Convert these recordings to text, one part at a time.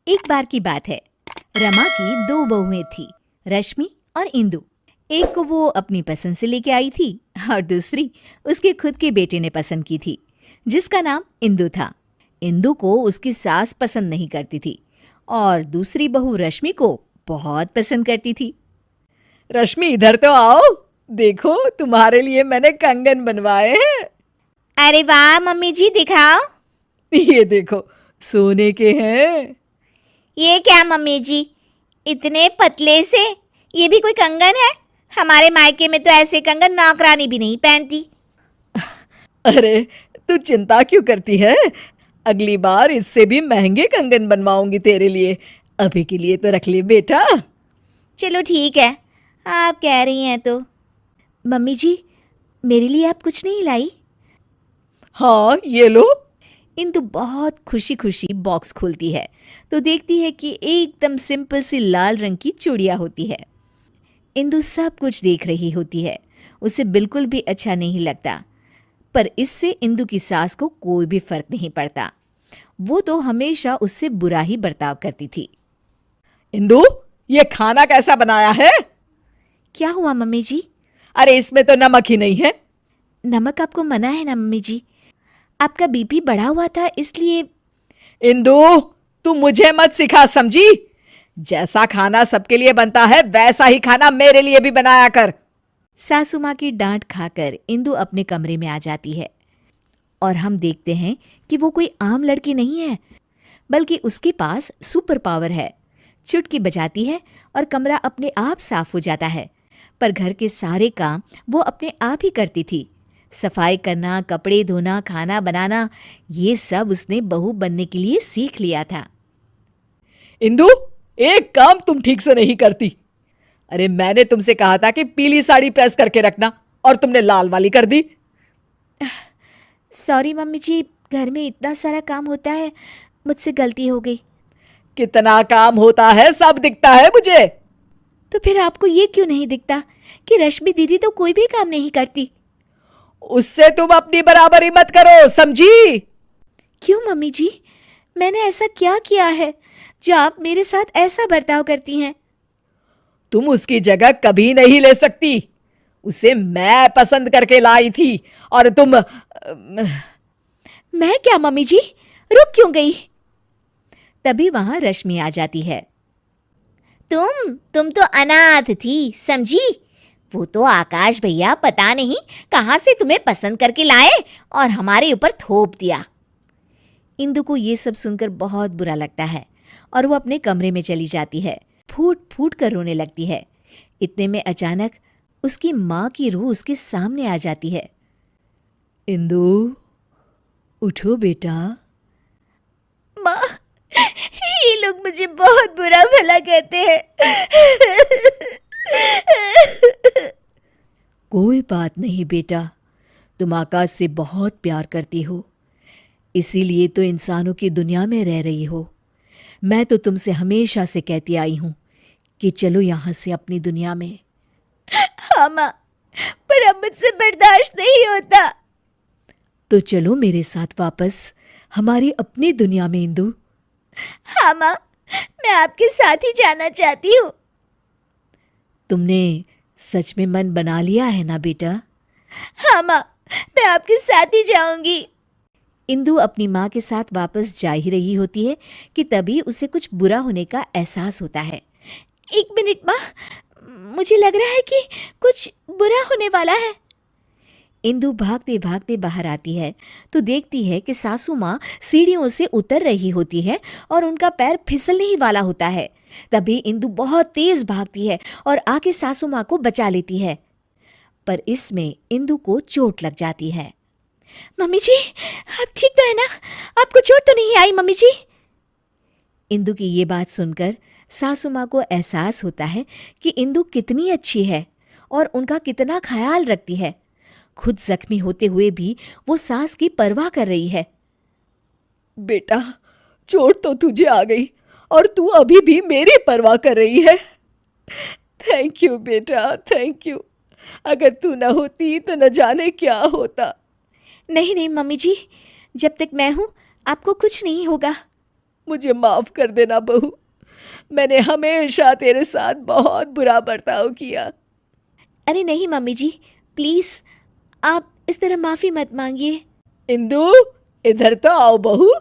एक बार की बात है। रमा की दो बहुएं थी, रश्मि और इंदु। एक को वो अपनी पसंद से लेके आई थी और दूसरी उसके खुद के बेटे ने पसंद की थी, जिसका नाम इंदु था। इंदु को उसकी सास पसंद नहीं करती थी और दूसरी बहू रश्मि को बहुत पसंद करती थी। रश्मि, इधर तो आओ, देखो तुम्हारे लिए मैंने कंगन बनवाए हैं। अरे वाह मम्मी जी, दिखाओ। ये देखो, सोने के हैं। ये क्या मम्मी जी, इतने पतले से? ये भी कोई कंगन है? हमारे मायके में तो ऐसे कंगन नौकरानी भी नहीं पहनती। अरे तू चिंता क्यों करती है? अगली बार इससे भी महंगे कंगन बनवाऊंगी तेरे लिए। अभी के लिए तो रख ले बेटा। चलो ठीक है, आप कह रही हैं तो। मम्मी जी, मेरे लिए आप कुछ नहीं लाई? हाँ, ये लो। इंदु बहुत खुशी खुशी बॉक्स खोलती है तो देखती है कि एकदम सिंपल सी लाल रंग की चूड़ियाँ होती है। इंदु सब कुछ देख रही होती है, उसे बिल्कुल भी अच्छा नहीं लगता, पर इससे इंदु की सास को कोई भी फर्क नहीं पड़ता। वो तो हमेशा उससे बुरा ही बर्ताव करती थी। इंदु, ये खाना कैसा बनाया है? क्या हुआ मम्मी जी? अरे इसमें तो नमक ही नहीं है। नमक आपको मना है ना मम्मी जी, आपका बीपी बढ़ा हुआ था इसलिए। इंदु, तू मुझे मत सिखा, समझी? जैसा खाना सबके लिए बनता है वैसा ही खाना मेरे लिए भी बनाया कर। सासू माँ की डांट खाकर इंदु अपने कमरे में आ जाती है और हम देखते हैं कि वो कोई आम लड़की नहीं है, बल्कि उसके पास सुपर पावर है। चुटकी बजाती है और कमरा अपने आप साफ हो जाता है। पर घर के सारे काम वो अपने आप ही करती थी। सफाई करना, कपड़े धोना, खाना बनाना, ये सब उसने बहू बनने के लिए सीख लिया था। इंदु, एक काम तुम ठीक से नहीं करती। अरे मैंने तुमसे कहा था कि पीली साड़ी प्रेस करके रखना और तुमने लाल वाली कर दी। सॉरी मम्मी जी, घर में इतना सारा काम होता है, मुझसे गलती हो गई। कितना काम होता है सब दिखता है मुझे। तो फिर आपको ये क्यों नहीं दिखता कि रश्मि दीदी तो कोई भी काम नहीं करती? उससे तुम अपनी बराबरी मत करो, समझी? क्यों मम्मी जी, मैंने ऐसा क्या किया है जो आप मेरे साथ ऐसा बर्ताव करती हैं? तुम उसकी जगह कभी नहीं ले सकती। उसे मैं पसंद करके लाई थी और तुम मैं क्या मम्मी जी, रुक क्यों गई? तभी वहां रश्मि आ जाती है। तुम तो अनाथ थी, समझी? वो तो आकाश भैया पता नहीं कहां से तुम्हें पसंद करके लाए और हमारे ऊपर थोप दिया। इंदु को ये सब सुनकर बहुत बुरा लगता है और वो अपने कमरे में चली जाती है। फूट फूट कर रोने लगती है। इतने में अचानक उसकी माँ की रूह उसके सामने आ जाती है। इंदु, उठो बेटा। माँ, ये लोग मुझे बहुत बुरा भला कहते हैं। कोई बात नहीं बेटा, तुम आकाश से बहुत प्यार करती हो, इसीलिए तो इंसानों की दुनिया में रह रही हो। मैं तो तुमसे हमेशा से कहती आई हूं कि चलो यहां से अपनी दुनिया में। हाँ माँ, पर अब मुझसे बर्दाश्त नहीं होता। तो चलो मेरे साथ वापस हमारी अपनी दुनिया में इंदु। हाँ माँ, मैं आपके साथ ही जाना चाहती हूँ। तुमने सच में मन बना लिया है ना बेटा? हाँ माँ, मैं आपके साथ ही जाऊंगी। इंदु अपनी माँ के साथ वापस जा ही रही होती है कि तभी उसे कुछ बुरा होने का एहसास होता है। एक मिनट माँ, मुझे लग रहा है कि कुछ बुरा होने वाला है। इंदु भागते भागते बाहर आती है तो देखती है कि सासू माँ सीढ़ियों से उतर रही होती है और उनका पैर फिसलने ही वाला होता है। तभी इंदु बहुत तेज भागती है और आके सासू माँ को बचा लेती है, पर इसमें इंदु को चोट लग जाती है। मम्मी जी, आप ठीक तो है ना? आपको चोट तो नहीं आई मम्मी जी? इंदु की ये बात सुनकर सासू माँ को एहसास होता है कि इंदु कितनी अच्छी है और उनका कितना ख्याल रखती है। खुद जख्मी होते हुए भी वो सास की परवाह कर रही है। बेटा, चोट तो तुझे आ गई और तू अभी भी मेरी परवाह कर रही है। थैंक यू बेटा, थैंक यू। अगर तू न होती तो न जाने क्या होता। नहीं नहीं मम्मी जी, जब तक मैं हूं आपको कुछ नहीं होगा। मुझे माफ कर देना बहू। मैंने हमेशा तेरे साथ बहुत बुरा बर्ताव किया। अरे नहीं मम्मी जी, प्लीज आप इस तरह माफी मत मांगिए। इंदु, इधर तो आओ बहू।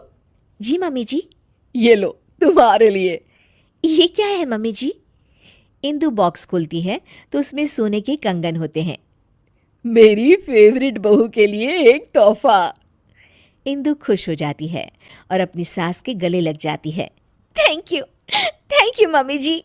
जी मम्मी जी। ये लो तुम्हारे लिए। ये क्या है मम्मी जी? इंदु बॉक्स खोलती है तो उसमें सोने के कंगन होते हैं। मेरी फेवरेट बहू के लिए एक तोहफा। इंदु खुश हो जाती है और अपनी सास के गले लग जाती है। Thank you mummy ji.